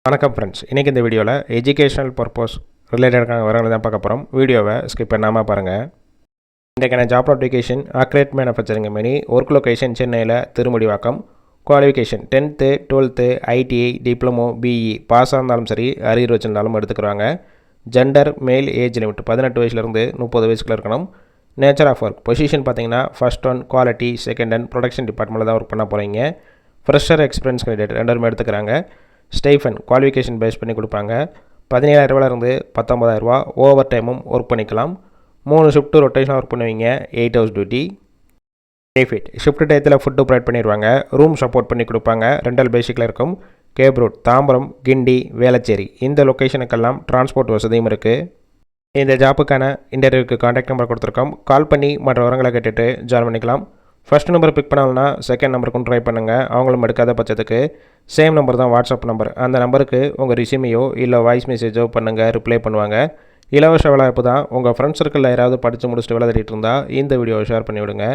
வணக்கம் ஃப்ரெண்ட்ஸ், இன்றைக்கி இந்த வீடியோவில் எஜுகேஷனல் பர்பஸ் ரிலேட்டடான விவரங்களை தான் பார்க்க போகிறோம். வீடியோவை ஸ்கிப் பண்ணாமல் பாருங்கள். இன்றைக்கான job notification accurate manufacturing company, work location சென்னையில் Thirumudivakkam. Qualification 10th 12th ITI diploma BE பாஸாக இருந்தாலும் சரி, அரியர் வச்சிருந்தாலும் எடுத்துக்கிறாங்க. ஜெண்டர் மேல், ஏஜ் லிமிட் 18 வயசுலேருந்து 30 வயசுக்குள்ள இருக்கணும். நேச்சர் ஆஃப் ஒர்க் பொசிஷன் பார்த்தீங்கன்னா first one quality, second one production டிபார்ட்மெண்ட்டில் தான் ஒர்க் பண்ண போகிறீங்க. ஃப்ரெஷர் எக்ஸ்பீரியன்ஸ் கேண்டிடேட் ரெண்டுமே எடுத்துக்கிறாங்க. ஸ்டைஃபன் குவாலிஃபிகேஷன் பேஸ் பண்ணி கொடுப்பாங்க. 17,000 19,000 ஓவர் டைமும் ஒர்க் பண்ணிக்கலாம். 3 ஷிஃப்ட்டு ரொட்டேஷனாக ஒர்க் பண்ணுவீங்க. 8 hours டியூட்டி. பெனிஃபிட் ஷிஃப்ட் டயத்தில் ஃபுட்டு ப்ரொவைட் பண்ணிடுவாங்க. ரூம் சப்போர்ட் பண்ணி கொடுப்பாங்க. ரெண்டல் பேசிக்கில் இருக்கும். கேப் ரோட், தாம்பரம், கிண்டி, வேளச்சேரி இந்த லொக்கேஷனுக்கெல்லாம் டிரான்ஸ்போர்ட் வசதியும் இருக்குது. இந்த ஜாப்புக்கான இன்டர்வியூக்கு கான்டாக்ட் நம்பர் கொடுத்துருக்கோம். கால் பண்ணி மற்ற விவரங்களை கேட்டுட்டு ஜாயின் பண்ணிக்கலாம். ஃபஸ்ட் நம்பர் பிக் பண்ணாலனா செகண்ட் நம்பருக்கும் ட்ரை பண்ணுங்கள். அவங்களும் எடுக்காத பட்சத்துக்கு சேம் நம்பர் தான் வாட்ஸ்அப் நம்பர். அந்த நம்பருக்கு உங்கள் ரிசியூமையோ இல்லை வாய்ஸ் மெசேஜோ பண்ணுங்கள், ரிப்ளை பண்ணுவாங்க. இலவச வேலைவாய்ப்பு தான். உங்கள் ஃப்ரெண்ட்ஸ் சர்க்கிளில் யாராவது படித்து முடிச்சுட்டு வேலை தேடிட்டு இருந்தால் இந்த வீடியோவை ஷேர் பண்ணிவிடுங்க.